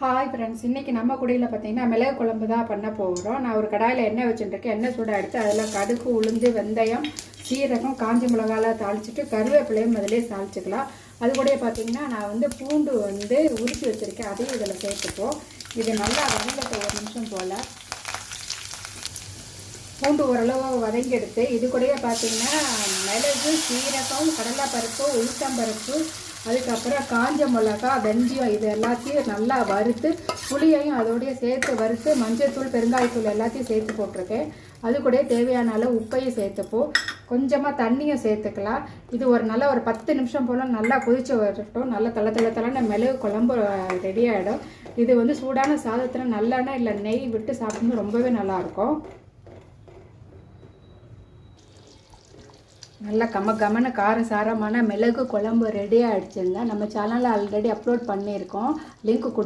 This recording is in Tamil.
ஹாய் ஃப்ரெண்ட்ஸ், இன்றைக்கி நம்ம குடியில் பார்த்தீங்கன்னா மிளகு குழம்பு தான் பண்ண போகிறோம். நான் ஒரு கடாயில் எண்ணெய் வச்சுட்டுருக்கேன். எண்ணெய் சூடாக எடுத்து அதில் கடுகு, உளுந்து, வெந்தயம், சீரகம், காஞ்ச மிளகாலாம் தாளிச்சிட்டு கருவேப்பிலையும் அதிலே தாளிச்சிக்கலாம். அது கூட பார்த்தீங்கன்னா நான் பூண்டு உரிச்சு வச்சுருக்கேன், அதையும் இதில் சேர்த்துப்போம். இது நல்லா வதங்கட்டும் ஒரு நிமிஷம் போல். பூண்டு ஓரளவு வதங்கி எடுத்து இது கூடயே பார்த்தீங்கன்னா மிளகு, சீரகம், கடலைப்பருப்பு, உளுத்தம்பருப்பு, அதுக்கப்புறம் காஞ்ச மிளகா, வெந்தயம் இது எல்லாத்தையும் நல்லா வறுத்து புளியையும் அதோடய சேர்த்து வறுத்து மஞ்சள்தூள், பெருங்காயத்தூள் எல்லாத்தையும் சேர்த்து போட்டிருக்கேன். அது கூட தேவையான அளவு உப்பையும் சேர்த்துப்போம். கொஞ்சமாக தண்ணியும் சேர்த்துக்கலாம். இது ஒரு 10 நிமிஷம் போல் நல்லா கொதிச்சு வரட்டும். நல்லா தலை மிளகு குழம்பு ரெடி ஆகிடும். இது சூடான சாதத்தில் நல்லெண்ணெய் இல்லை நெய் விட்டு சாப்பிடும்போது ரொம்பவே நல்லாயிருக்கும். நல்லா கம காரசாரமான மிளகு குழம்பு ரெடி ஆகிடுச்சுங்க. நம்ம சேனலில் ஆல்ரெடி அப்லோட் பண்ணியிருக்கோம், லிங்க்